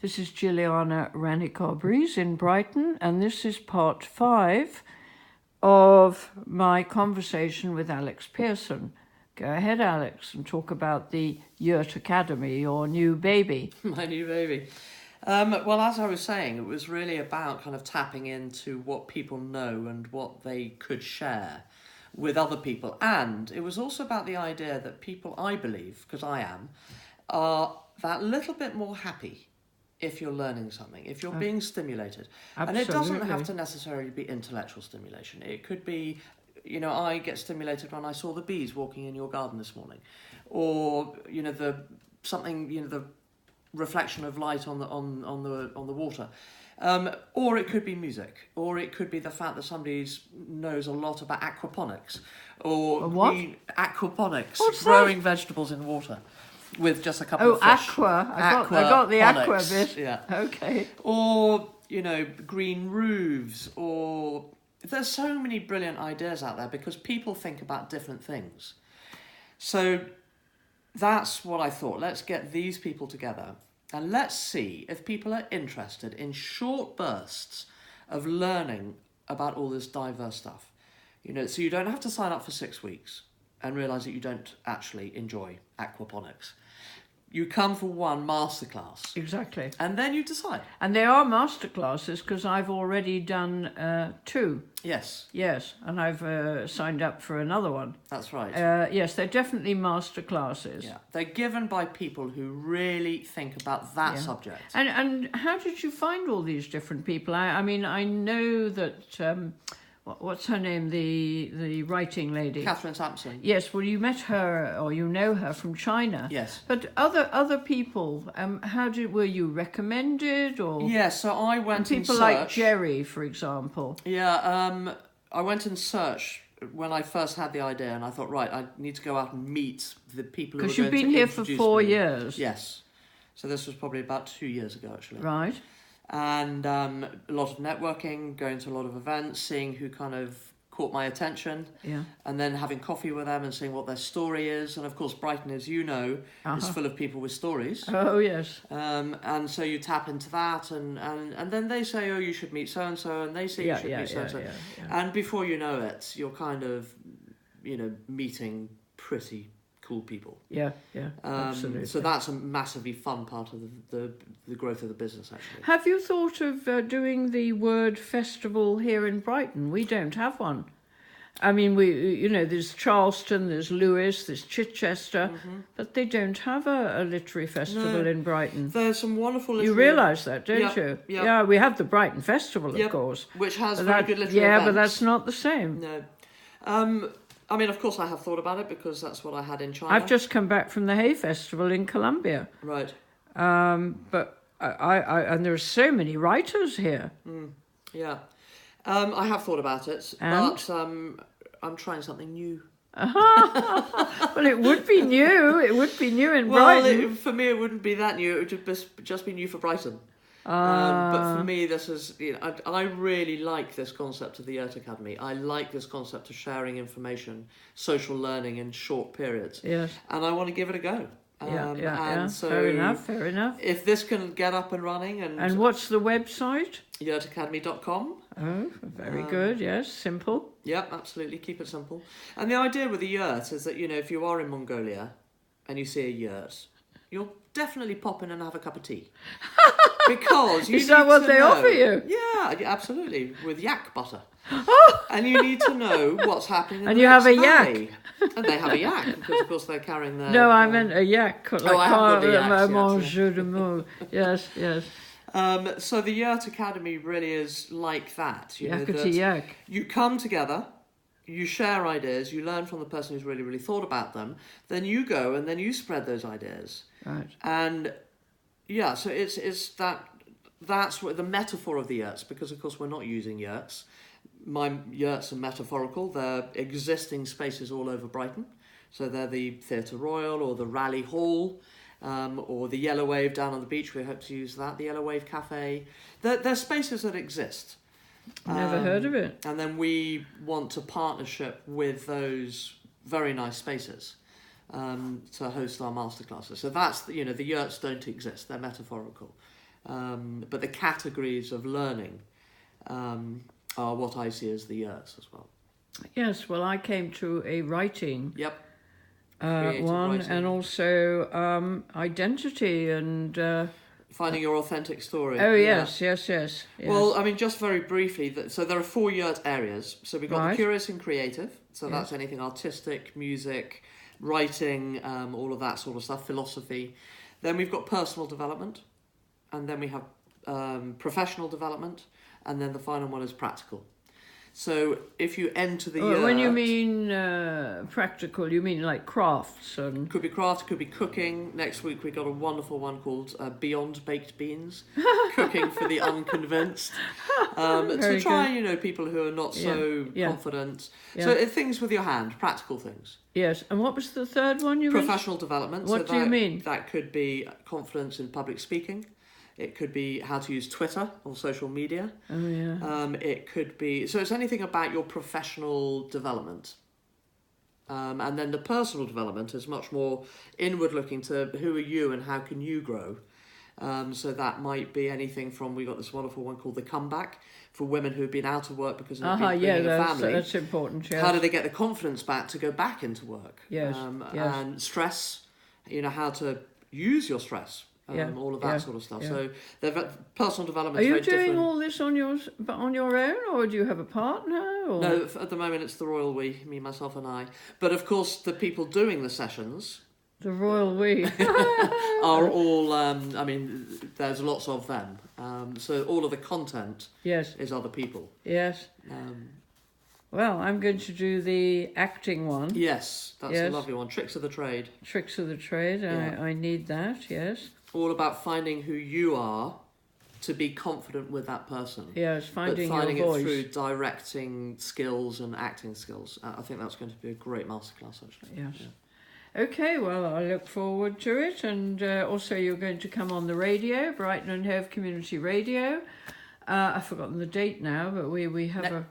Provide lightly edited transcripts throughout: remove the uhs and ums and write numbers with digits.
This is Jilliana Ranicar-Breese in Brighton, and this is part 5 of my conversation with Alex Pearson. Go ahead, Alex, and talk about the Yurt Academy, your new baby. My new baby. Well, as I was saying, it was really about kind of tapping into what people know and what they could share with other people. And it was also about the idea that people, I believe, because I am, are that little bit more happy if you're learning something, if you're being stimulated. Absolutely. And it doesn't have to necessarily be intellectual stimulation. It could be, I get stimulated when I saw the bees walking in your garden this morning. Or, the reflection of light on the water. Or it could be music. Or it could be the fact that somebody knows a lot about aquaponics. Or what? Aquaponics. What's growing vegetables in water. With just a couple of fish. Aqua. I got the aqua bit. Yeah. Okay. Or, green roofs, or there's so many brilliant ideas out there because people think about different things. So that's what I thought. Let's get these people together and let's see if people are interested in short bursts of learning about all this diverse stuff. So you don't have to sign up for 6 weeks and realise that you don't actually enjoy aquaponics. You come for one masterclass. Exactly. And then you decide. And they are masterclasses because I've already done 2. Yes. Yes, and I've signed up for another one. That's right. Yes, they're definitely masterclasses. Yeah, they're given by people who really think about that subject. And how did you find all these different people? I mean, I know that... what's her name? The writing lady. Catherine Sampson. Yes, well, you met her, or you know her from China. Yes. But other people, were you recommended, or? Yes, so I went in search. People like Jerry, for example. Yeah, I went in search when I first had the idea, and I thought, right, I need to go out and meet the people who are going to introduce me. Because you've been here for 4 years. Yes. So this was probably about 2 years ago, actually. Right. And a lot of networking, going to a lot of events, seeing who kind of caught my attention, and then having coffee with them and seeing what their story is. And of course, Brighton, as you know, is full of people with stories. Oh, yes. And so you tap into that, and then they say, oh, you should meet so-and-so, and they say you should meet so-and-so. Yeah. And before you know it, you're kind of, meeting pretty cool people. Yeah, absolutely. So that's a massively fun part of the growth of the business, actually. Have you thought of doing the Word Festival here in Brighton? We don't have one. I mean, there's Charleston, there's Lewis, there's Chichester, but they don't have a literary festival in Brighton. There's some wonderful literary... You realise that, don't you? Yeah. Yeah, we have the Brighton Festival, of course. Which has very good literary events. but that's not the same. No. I mean, of course, I have thought about it because that's what I had in China. I've just come back from the Hay Festival in Colombia. Right. But and there are so many writers here. Yeah. I have thought about it, but I'm trying something new. Well, it would be new. It would be new in Brighton. Well, for me, it wouldn't be that new. It would just be new for Brighton. But for me, this is, I really like this concept of the Yurt Academy. I like this concept of sharing information, social learning in short periods. Yes. And I want to give it a go. So fair enough. If this can get up and running... And what's the website? yurtacademy.com. Oh, very good, yes, simple. Yep, absolutely, keep it simple. And the idea with the yurt is that, if you are in Mongolia and you see a yurt, you'll definitely pop in and have a cup of tea. Because you Is that what they offer you? Yeah, absolutely, with yak butter. And you need to know what's happening. And you have a yak. And they have a yak because, of course, they're carrying their. No, I meant a yak. Like I have got the yaks. Yes. So the Yurt Academy really is like that. Yak. You come together, you share ideas, you learn from the person who's really, really thought about them. Then you go and then you spread those ideas. Right. And so that's what the metaphor of the yurts, because of course we're not using yurts. My yurts are metaphorical. They're existing spaces all over Brighton. So they're the Theatre Royal or the Rally Hall, or the Yellow Wave down on the beach. We hope to use that. The Yellow Wave Cafe. They're spaces that exist. Never heard of it. And then we want to partnership with those very nice spaces to host our masterclasses. So that's, the yurts don't exist. They're metaphorical. But the categories of learning are what I see as the yurts as well. Yes, well, I came to a writing Yep. one, writing. and also identity and... Finding your authentic story. Oh, yes, yes. Well, I mean, just very briefly, so there are 4 yurt areas. So we've got Right. the curious and creative. So Yes. that's anything artistic, music, writing, all of that sort of stuff, philosophy. Then we've got personal development. And then we have professional development. And then the final one is practical. So if you enter the yurt... When you mean practical, you mean like crafts and... Could be craft, could be cooking. Next week we got a wonderful one called Beyond Baked Beans, cooking for the unconvinced. To try, people who are not so confident. Yeah. So things with your hand, practical things. Yes, and what was the third one you mean? Professional development. What do you mean? That could be confidence in public speaking. It could be how to use Twitter or social media. Oh, yeah. It could be... So it's anything about your professional development. And then the personal development is much more inward-looking to who are you and how can you grow. So that might be anything from... We got this wonderful one called The Comeback for women who have been out of work because of being a family. That's important, yes. How do they get the confidence back to go back into work? Yes, yes. And stress, how to use your stress. All of that sort of stuff. Yeah. So personal development. Are is you very doing different. all this on your own, or do you have a partner? Or? No, at the moment it's the royal we, me, myself, and I. But of course, the people doing the sessions, The royal we. are all. There's lots of them. So all of the content Yes. is other people. Yes. Well, I'm going to do the acting one. Yes, that's Yes. a lovely one. Tricks of the trade. Tricks of the trade. Yeah. I need that. Yes. All about finding who you are to be confident with that person. Yes. Finding but finding your it voice. through directing skills and acting skills. I think that's going to be a great masterclass, actually. Yes. Yeah. Okay, well, I look forward to it. And also you're going to come on the radio, Brighton and Hove Community Radio. I've forgotten the date now, but we have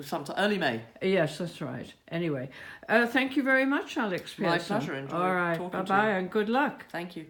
Sometime early May. Yes, that's right. Anyway, thank you very much, Alex Pearson. My pleasure. Enjoy All right, talking to bye-bye you. and good luck. Thank you.